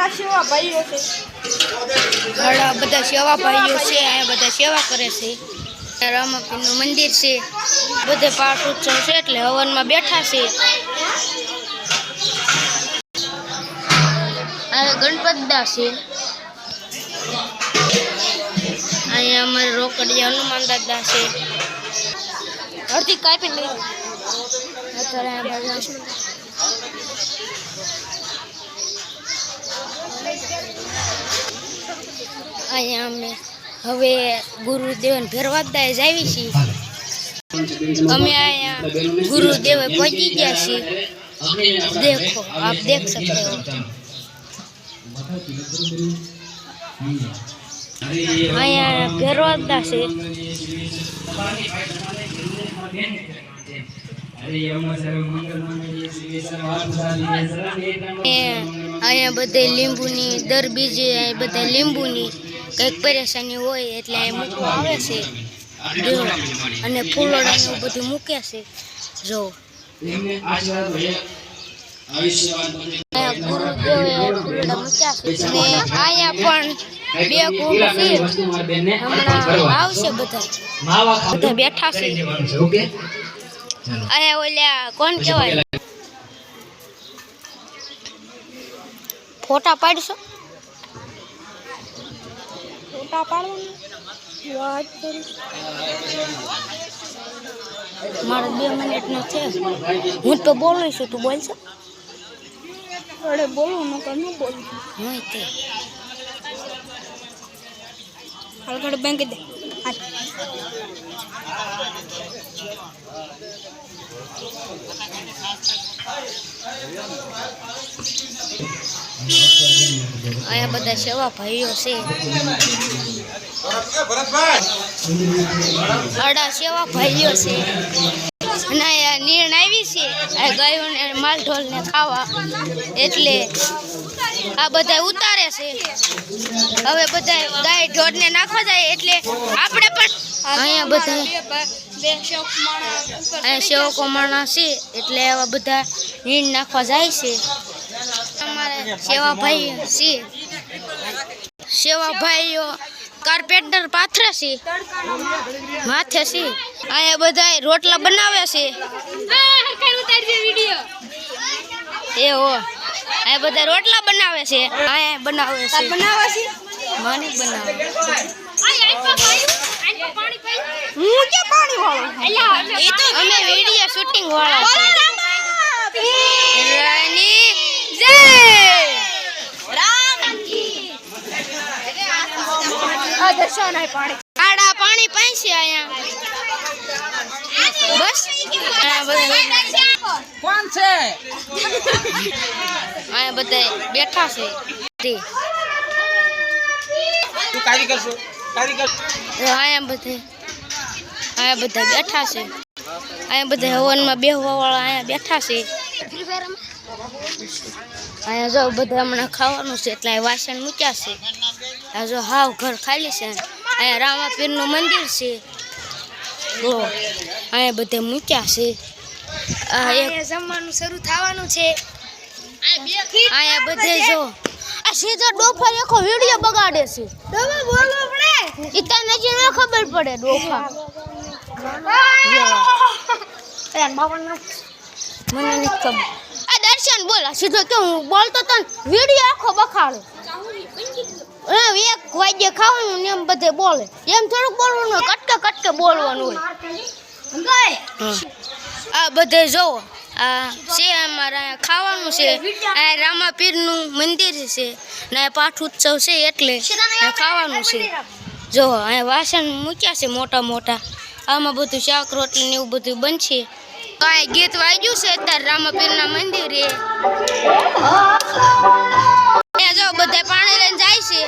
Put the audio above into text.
સેવા ભાઈઓ છે, ઘણા બધા સેવા ભાઈઓ છે, અહીંયા બધા સેવા કરે છે। રામાપીરનું મંદિર છે, બધે પાઠ ઉત્સવ છે એટલે હવનમાં બેઠા છે। આ ગણપતદા છે, અહીંયા અમારે રોકડિયા હનુમાન દાદા છે। અડધી કાપી લઈ અત્યારે અહીંયા અમે હવે ગુરુદેવને ભેરવાદાએ જ આવી છીએ। અમે અહીંયા ગુરુદેવે પહોંચી ગયા છીએ। દેખો આપ દેખ सकते हो। અહીંયા ભેરવાદા છે, અહીંયા બધે લીંબુની દર બીજે બધા લીંબુની કંઈક પરેશાની હોય એટલે અહીં મૂકવા આવે છે અને ફૂલોડાનું બધું મૂકે છે। જો ગુરુદેવે ફૂલોડા મૂક્યા છે અને અહીંયા પણ બે કુંડ છે, હમણાં આવશે બધા બેઠા છે। અહીંયા ઓલ્યા કોણ કહેવાય ફોટા પાડશો? ફોટા પાડવાનું વાત કરી મારે 2 મિનિટનો છે। હું તો બોલું છું, તું બોલશો? અરે બોલું નકર ન બોલું હોય તે હળગડ બેંક દે। અહીંયા બધા સેવા ભાઈઓ છે, આડા સેવા ભાઈઓ છે અને અહીંયા નીણ આવી છે ગાયોને માલ ઢોલને ખાવા એટલે આ બધા ઉતારે છે। હવે બધા ગાય ઢોરને નાખવા જાય એટલે આપણે પણ અહીંયા બધા અહીંયા સેવકો માણસ છે એટલે આવા બધા નીણ નાખવા જાય છે। અમારે સેવા ભાઈ છે, સેવા ભાઈઓ કાર્પેન્ટર પાથરે છે માથે છે। અહીંયા બધા રોટલા બનાવે છે એવો, અહીંયા બધા રોટલા બનાવે છે, અહીંયા બનાવે છે માની બનાવે। હું કે પાણી વાળો એ તો અમે વિડિયો શૂટિંગ વાળા છે। રાની જય રામ કી આ દર્શન આય પાણી આડા પાણી પાઈશે અહીંયા બસ કોણ છે આયા બધા બેઠા છે તું કારીગર છો કારીગર આયા બધા બેઠા છે અહીંયા બધા હવનમાં બેહવા વાળા અહીંયા બેઠા છે। અહીંયા જો બધા હમણાં ખાવાનું છે એટલે વાસણ મૂક્યા છે। આ જો હાવ ઘર ખાલી છે। અહીંયા રામાપીરનું મંદિર છે, અહીંયા બધા મૂક્યા છે। જમવાનું શરૂ થવાનું છે। અહીંયા બધે જો આ સીધા ડોફા રેખો વિડિયો બગાડે છે। ઈ તને જ ન ખબર પડે ડોફા મને નથી ખબર। આ દર્શન બોલા સીધો કે હું બોલતો તો વિડિયો આખો બખાડે। એક વાગ્યે ખાવાનું ને એમ બધે બોલે, એમ થોડુંક બોલવાનું હોય, કટકે બોલવાનું હોય। આ બધે જોવો આ છે અમારા ખાવાનું છે। આ રામાપીરનું મંદિર છે ને પાઠ ઉત્સવ છે એટલે ખાવાનું છે। જો અહીંયા વાસણ મૂક્યા છે મોટા મોટા। આમાં બધું શાક રોટલી ને એવું બધું બનશે. કાંઈ ગીત વાગ્યું છે અત્યારે રામાપીરના મંદિરે. જો બધા પાણી લઈને જાય છે.